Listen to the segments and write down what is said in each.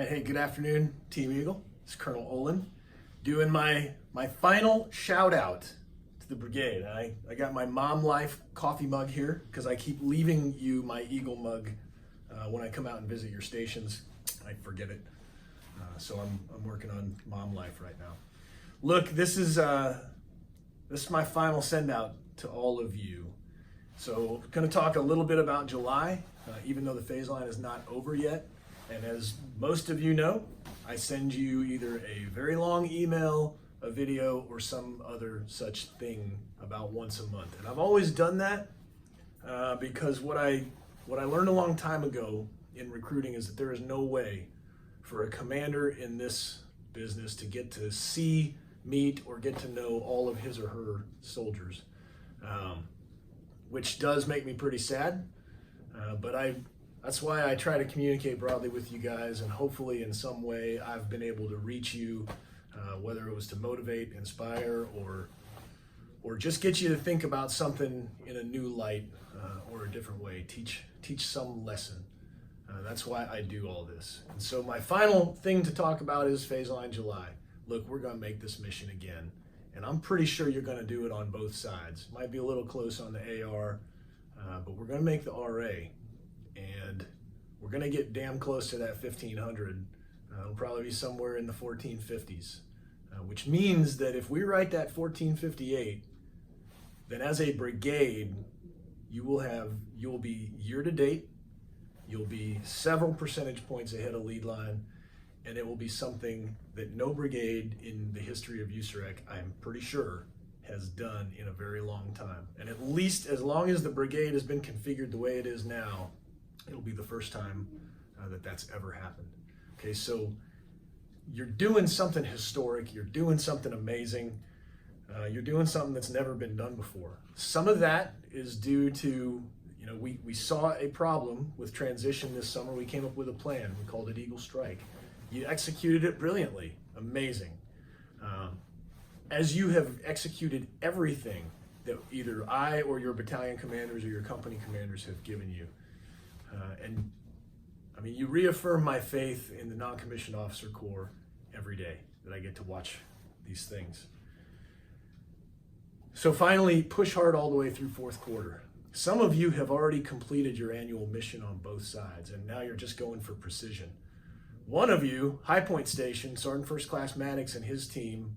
right, hey, good afternoon, Team Eagle. It's Colonel Olin doing my final shout out to the brigade. I got my Mom Life coffee mug here because I keep leaving you my Eagle mug when I come out and visit your stations. I forget it, so I'm working on Mom Life right now. Look, this is my final send out to all of you. So, going to talk a little bit about July, even though the phase line is not over yet. And as most of you know, I send you either a very long email, a video, or some other such thing about once a month. And I've always done that because what I learned a long time ago in recruiting is that there is no way for a commander in this business to get to see, meet, or get to know all of his or her soldiers, which does make me pretty sad. But that's why I try to communicate broadly with you guys, and hopefully in some way I've been able to reach you, whether it was to motivate, inspire, or just get you to think about something in a new light or a different way, teach some lesson. That's why I do all this. And so my final thing to talk about is Phase Line July. Look, we're gonna make this mission again, and I'm pretty sure you're gonna do it on both sides. Might be a little close on the AR, but we're gonna make the RA. And we're going to get damn close to that 1500. It'll probably be somewhere in the 1450s, which means that if we write that 1458, then as a brigade, you will be year to date, you'll be several percentage points ahead of lead line, and it will be something that no brigade in the history of USAREC, I'm pretty sure, has done in a very long time. And at least as long as the brigade has been configured the way it is now, it'll be the first time that that's ever happened. Okay, so you're doing something historic, you're doing something amazing, you're doing something that's never been done before. Some of that is due to, we saw a problem with transition this summer. We came up with a plan. We called it Eagle Strike. You executed it brilliantly, amazing. As you have executed everything that either I or your battalion commanders or your company commanders have given you, and I mean, you reaffirm my faith in the non-commissioned officer corps every day that I get to watch these things. So finally, push hard all the way through fourth quarter. Some of you have already completed your annual mission on both sides, and now you're just going for precision. One of you, High Point Station, Sergeant First Class Maddox and his team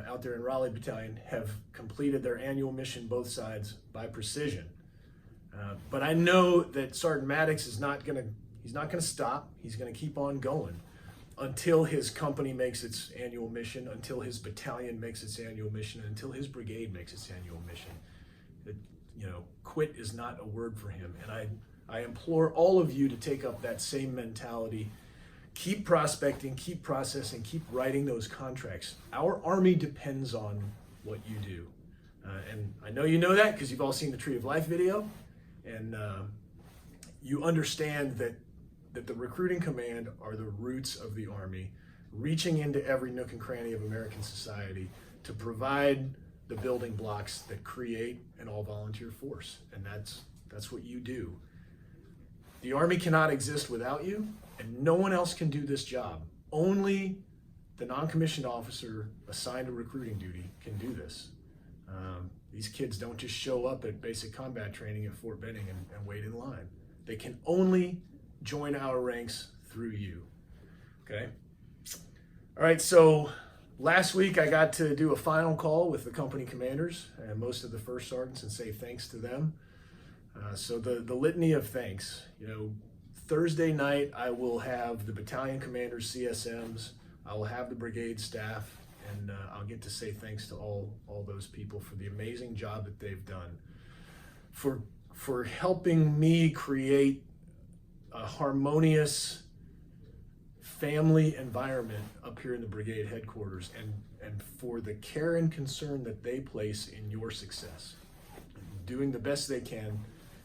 out there in Raleigh Battalion have completed their annual mission both sides by precision. But I know that Sergeant Maddox is not going to stop. He's going to keep on going until his company makes its annual mission, until his battalion makes its annual mission, until his brigade makes its annual mission. Quit is not a word for him. And I implore all of you to take up that same mentality. Keep prospecting, keep processing, keep writing those contracts. Our Army depends on what you do. And I know you know that because you've all seen the Tree of Life video. And you understand that the recruiting command are the roots of the Army, reaching into every nook and cranny of American society to provide the building blocks that create an all-volunteer force. And that's what you do. The Army cannot exist without you, and no one else can do this job. Only the non-commissioned officer assigned to recruiting duty can do this. These kids don't just show up at basic combat training at Fort Benning and wait in line. They can only join our ranks through you, okay? All right, so last week I got to do a final call with the company commanders and most of the first sergeants and say thanks to them. So the litany of thanks, Thursday night I will have the battalion commanders, CSMs, I will have the brigade staff, and I'll get to say thanks to all those people for the amazing job that they've done, for helping me create a harmonious family environment up here in the brigade headquarters, and for the care and concern that they place in your success, doing the best they can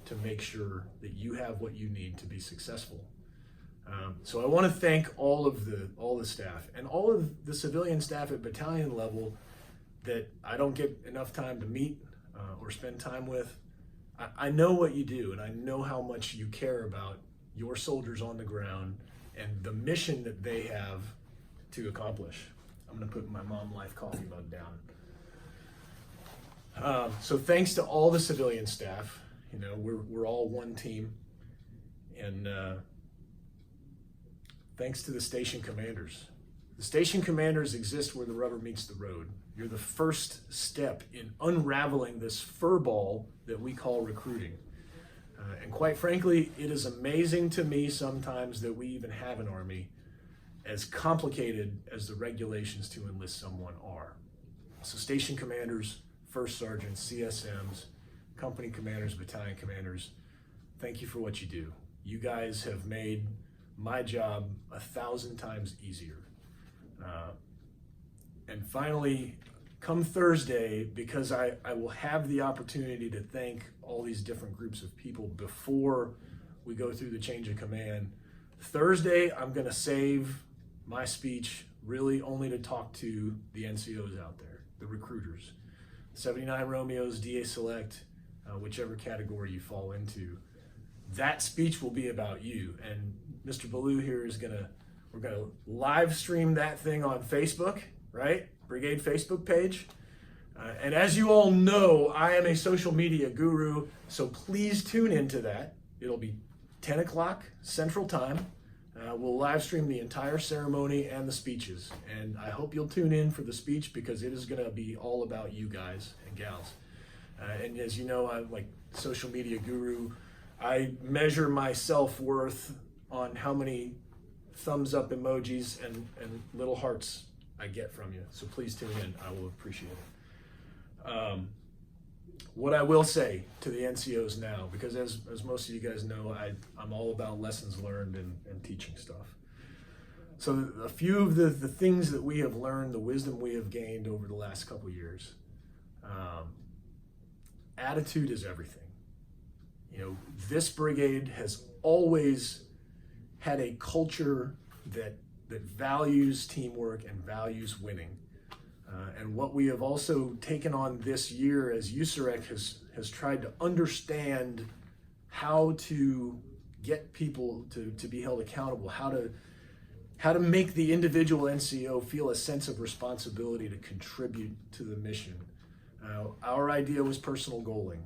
to make sure that you have what you need to be successful. So I want to thank all the staff and all of the civilian staff at battalion level that I don't get enough time to meet or spend time with. I know what you do, and I know how much you care about your soldiers on the ground and the mission that they have to accomplish. I'm going to put my Mom Life coffee mug down. So thanks to all the civilian staff. You know, we're all one team, and thanks to the station commanders. The station commanders exist where the rubber meets the road. You're the first step in unraveling this furball that we call recruiting. And quite frankly, it is amazing to me sometimes that we even have an Army as complicated as the regulations to enlist someone are. So station commanders, first sergeants, CSMs, company commanders, battalion commanders, thank you for what you do. You guys have made my job 1,000 times easier. And finally, come Thursday, because I will have the opportunity to thank all these different groups of people before we go through the change of command. Thursday, I'm going to save my speech really only to talk to the NCOs out there, the recruiters. 79 Romeos, DA Select, whichever category you fall into. That speech will be about you. And Mr. Ballou here is we're gonna live stream that thing on Facebook, right? Brigade Facebook page. And as you all know, I am a social media guru, so please tune into that. It'll be 10 o'clock Central Time. We'll live stream the entire ceremony and the speeches. And I hope you'll tune in for the speech because it is gonna be all about you guys and gals. And as you know, I'm like social media guru. I measure my self-worth on how many thumbs up emojis and little hearts I get from you. So please tune in. I will appreciate it. What I will say to the NCOs now, because as most of you guys know, I'm all about lessons learned and teaching stuff. So a few of the things that we have learned, the wisdom we have gained over the last couple years. Attitude is everything. You know, this brigade has always had a culture that values teamwork and values winning. And what we have also taken on this year as USEREC has tried to understand how to get people to be held accountable, how to make the individual NCO feel a sense of responsibility to contribute to the mission. Our idea was personal goaling,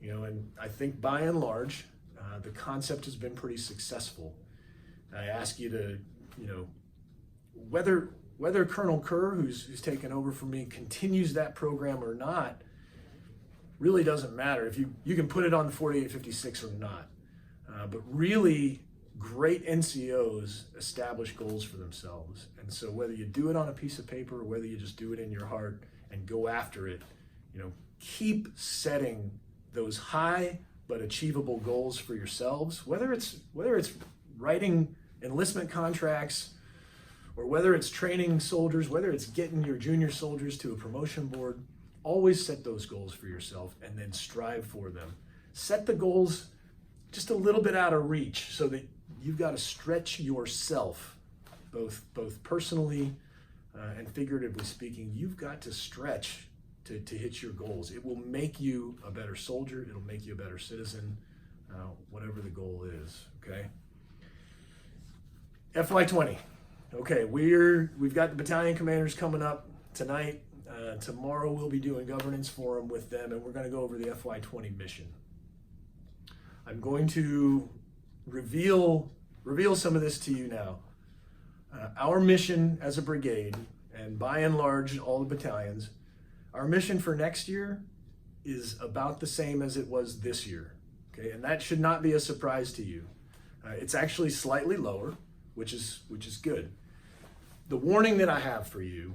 you know, and I think by and large, the concept has been pretty successful. I ask you to, you know, whether Colonel Kerr, who's taken over for me, continues that program or not, really doesn't matter. If you can put it on the 4856 or not. But really, great NCOs establish goals for themselves. And so whether you do it on a piece of paper or whether you just do it in your heart and go after it, you know, keep setting those high but achievable goals for yourselves, whether it's writing enlistment contracts, or whether it's training soldiers, whether it's getting your junior soldiers to a promotion board. Always set those goals for yourself and then strive for them. Set the goals just a little bit out of reach so that you've got to stretch yourself, both personally and figuratively speaking. You've got to stretch to hit your goals. It will make you a better soldier. It'll make you a better citizen, whatever the goal is, okay? FY20. Okay, we've got the battalion commanders coming up tonight. Tomorrow we'll be doing governance forum with them, and we're going to go over the FY20 mission. I'm going to reveal some of this to you now. Our mission as a brigade, and by and large all the battalions, our mission for next year is about the same as it was this year. Okay, and that should not be a surprise to you. It's actually slightly lower, which is good. The warning that I have for you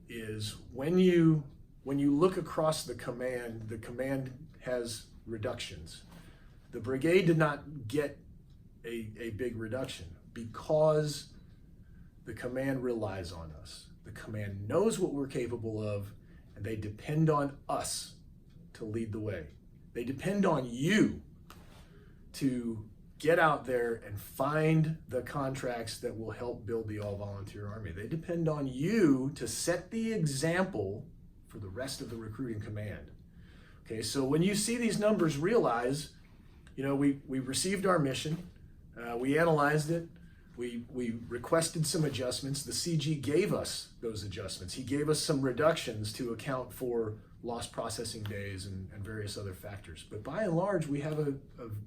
is when you look across the command has reductions. The brigade did not get a big reduction because the command relies on us. The command knows what we're capable of, and they depend on us to lead the way. They depend on you to get out there and find the contracts that will help build the all-volunteer Army. They depend on you to set the example for the rest of the recruiting command. Okay, so when you see these numbers, realize, you know, we received our mission, we analyzed it, We requested some adjustments. The CG gave us those adjustments. He gave us some reductions to account for lost processing days and various other factors. But by and large, we have a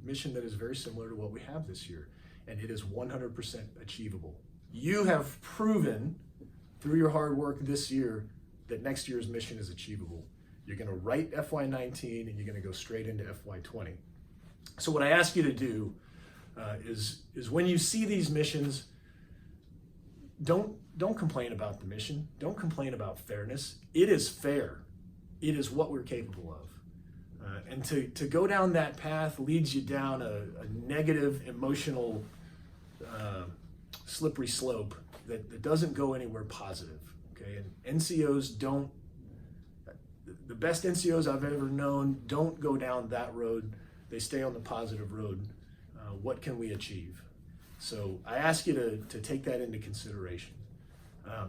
mission that is very similar to what we have this year, and it is 100% achievable. You have proven through your hard work this year that next year's mission is achievable. You're going to write FY19 and you're going to go straight into FY20. So what I ask you to do is when you see these missions, don't complain about the mission. Don't complain about fairness. It is fair. It is what we're capable of. And to go down that path leads you down a negative, emotional, slippery slope that doesn't go anywhere positive. Okay, and NCOs don't. The best NCOs I've ever known don't go down that road. They stay on the positive road. What can we achieve? So I ask you to take that into consideration.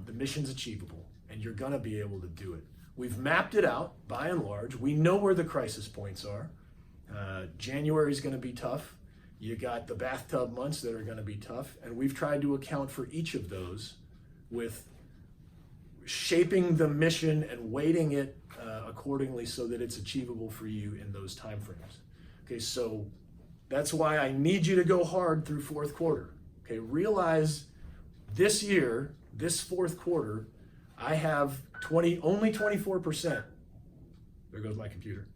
The mission's achievable, and you're gonna be able to do it. We've mapped it out by and large. We know where the crisis points are. January is gonna be tough. You got the bathtub months that are gonna be tough, and we've tried to account for each of those with shaping the mission and weighting it accordingly so that it's achievable for you in those timeframes. Okay, so that's why I need you to go hard through fourth quarter. Okay, realize this year, this fourth quarter, I have only 24%. There goes my computer.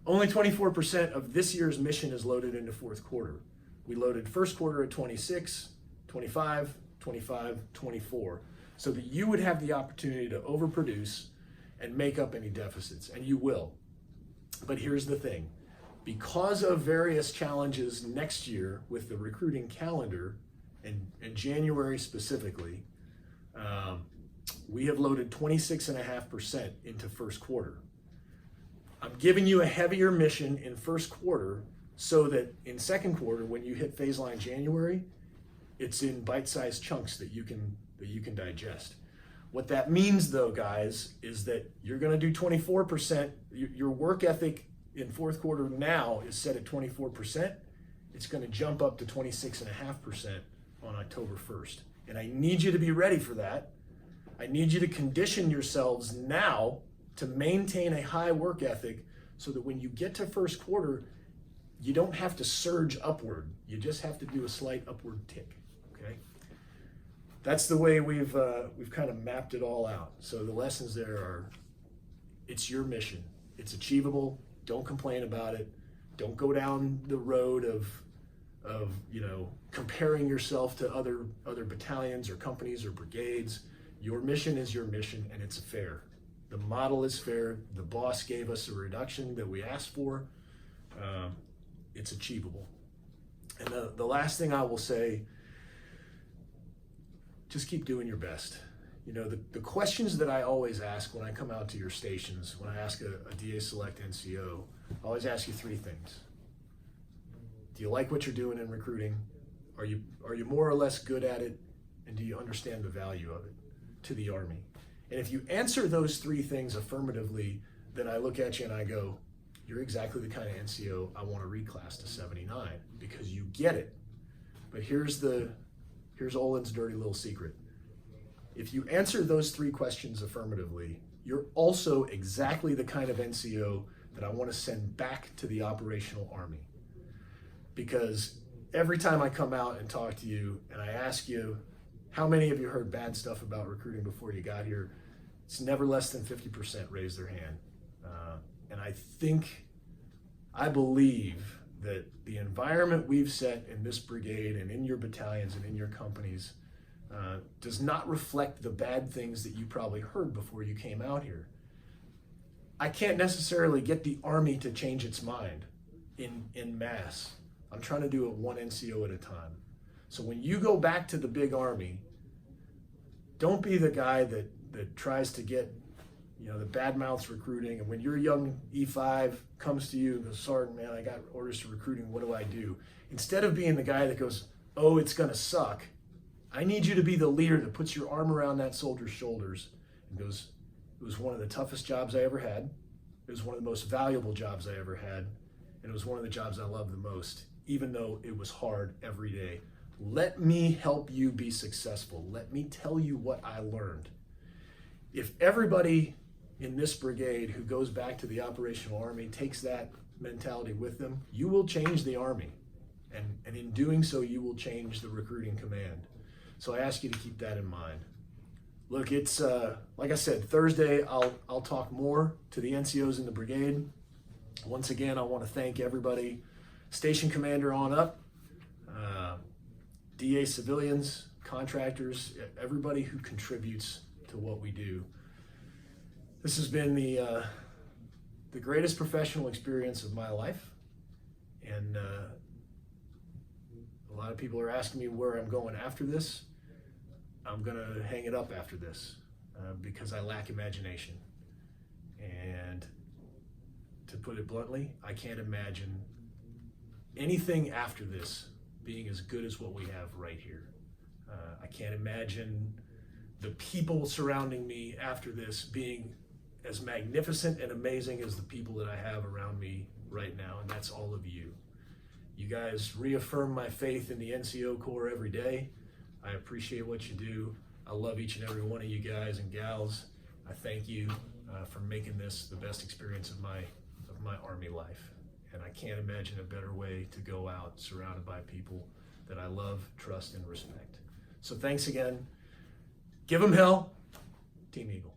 Only 24% of this year's mission is loaded into fourth quarter. We loaded first quarter at 26, 25, 25, 24, so that you would have the opportunity to overproduce and make up any deficits, and you will. But here's the thing. Because of various challenges next year with the recruiting calendar, and January specifically, we have loaded 26.5% into first quarter. I'm giving you a heavier mission in first quarter so that in second quarter, when you hit phase line January, it's in bite-sized chunks that you can digest. What that means though, guys, is that you're gonna do 24%. Your work ethic in fourth quarter now is set at 24%. It's gonna jump up to 26.5% on October 1st. And I need you to be ready for that. I need you to condition yourselves now to maintain a high work ethic so that when you get to first quarter, you don't have to surge upward. You just have to do a slight upward tick, okay? That's the way we've kind of mapped it all out. So the lessons there are, it's your mission. It's achievable. Don't complain about it. Don't go down the road of comparing yourself to other battalions or companies or brigades. Your mission is your mission, and it's fair. The model is fair. The boss gave us a reduction that we asked for. It's achievable. And the last thing I will say, just keep doing your best. You know, the questions that I always ask when I come out to your stations, when I ask a DA Select NCO, I always ask you three things. Do you like what you're doing in recruiting? Are you more or less good at it? And do you understand the value of it to the Army? And if you answer those three things affirmatively, then I look at you and I go, you're exactly the kind of NCO I want to reclass to 79 because you get it. But here's Olin's dirty little secret. If you answer those three questions affirmatively, you're also exactly the kind of NCO that I want to send back to the operational Army. Because every time I come out and talk to you and I ask you, how many of you heard bad stuff about recruiting before you got here? It's never less than 50% raise their hand. And I believe that the environment we've set in this brigade and in your battalions and in your companies does not reflect the bad things that you probably heard before you came out here. I can't necessarily get the Army to change its mind in mass. I'm trying to do it one NCO at a time. So when you go back to the big Army, don't be the guy that tries to get, the bad mouths recruiting. And when your young E5 comes to you and goes, Sergeant, man, I got orders to recruiting, what do I do? Instead of being the guy that goes, oh, it's gonna suck, I need you to be the leader that puts your arm around that soldier's shoulders and goes, it was one of the toughest jobs I ever had. It was one of the most valuable jobs I ever had. And it was one of the jobs I loved the most, even though it was hard every day. Let me help you be successful. Let me tell you what I learned. If everybody in this brigade who goes back to the operational Army takes that mentality with them, you will change the Army. And in doing so, you will change the recruiting command. So I ask you to keep that in mind. Look, it's like I said, Thursday I'll talk more to the NCOs in the brigade. Once again, I want to thank everybody, station commander on up, DA civilians, contractors, everybody who contributes to what we do. This has been the greatest professional experience of my life, and a lot of people are asking me where I'm going after this. I'm gonna hang it up after this because I lack imagination. And to put it bluntly, I can't imagine anything after this being as good as what we have right here. I can't imagine the people surrounding me after this being as magnificent and amazing as the people that I have around me right now, and that's all of you. You guys reaffirm my faith in the NCO Corps every day. I appreciate what you do. I love each and every one of you guys and gals. I thank you for making this the best experience of my Army life. And I can't imagine a better way to go out surrounded by people that I love, trust, and respect. So thanks again. Give them hell. Team Eagle.